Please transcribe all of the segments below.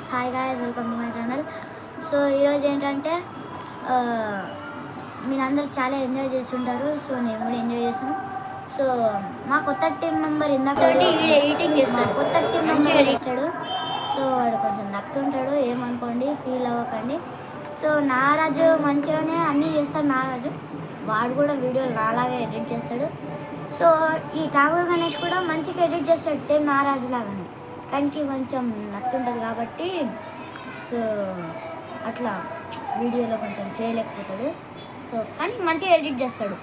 Hi guys, welcome to my channel. So ఈరోజు ఏంటంటే మీరందరూ చాలా ఎంజాయ్ చేస్తుంటారు. సో నేను కూడా ఎంజాయ్ చేస్తాను. సో మా కొత్త టీం మెంబర్ ఇందాక ఎడిటింగ్ చేస్తాడు. కొత్త టీం మెంబర్ ఎడిచాడు. సో వాడు కొంచెం నక్కుతుంటాడు, ఏమనుకోండి, ఫీల్ అవ్వకండి. సో నారాజు మంచిగానే అన్నీ చేస్తాడు. నారాజు వాడు కూడా వీడియోలు నాలాగే ఎడిట్ చేస్తాడు. సో ఈ ఠాగూర్ గణేష్ కూడా మంచిగా ఎడిట్ చేస్తాడు, సేమ్ నారాజు లాగానే. కానీ కొంచెం నచ్చుంటుంది కాబట్టి సో అట్లా వీడియోలో కొంచెం చేయలేకపోతాడు. సో కానీ మంచిగా ఎడిట్ చేస్తాడు.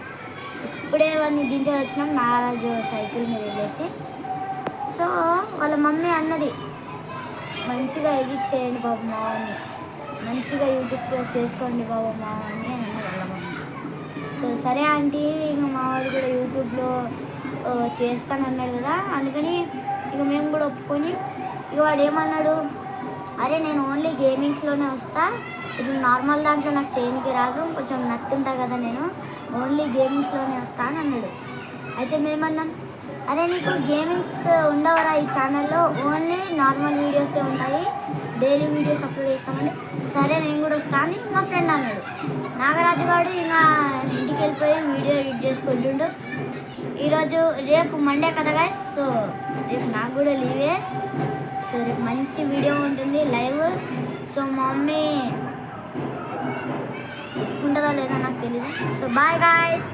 ఇప్పుడే వాడిని దించేది వచ్చినాం నారాజు సైకిల్ మీద వెళ్ళేసి. సో వాళ్ళ మమ్మీ అన్నది, మంచిగా ఎడిట్ చేయండి బాబు మావాడిని, మంచిగా యూట్యూబ్ చేసుకోండి బాబు మావాడిని అని అన్నది వాళ్ళ మమ్మీ. సో సరే ఆంటీ, ఇంకా మావాడు కూడా యూట్యూబ్లో చేస్తానన్నాడు కదా, అందుకని ఇక మేము కూడా ఒప్పుకొని, ఇక వాడు ఏమన్నాడు, అరే నేను ఓన్లీ గేమింగ్స్లోనే వస్తా, ఇది నార్మల్ దాంట్లో నాకు చేయనికి రాదు, కొంచెం నత్తుంటా కదా, నేను ఓన్లీ గేమింగ్స్లోనే వస్తా అని అన్నాడు. అయితే మేమన్నాం, అరే నీకు గేమింగ్స్ ఉండవరా ఈ ఛానల్లో, ఓన్లీ నార్మల్ వీడియోసే ఉంటాయి, డైలీ వీడియోస్ అప్లోడ్ చేస్తామండి. సరే నేను కూడా వస్తా అని మా ఫ్రెండ్ అన్నాడు. నాగరాజు గారు ఇంకా ఇంటికి వెళ్ళిపోయి వీడియో ఎడిట్ చేసుకుంటుండు. ఈరోజు రేపు మండే కదా గాయ్స్, సో రేపు నాకు కూడా లీవే. సో రేపు మంచి వీడియో ఉంటుంది లైవ్. సో మా మమ్మీ ఉంటుందా లేదా నాకు తెలీదు. So bye guys.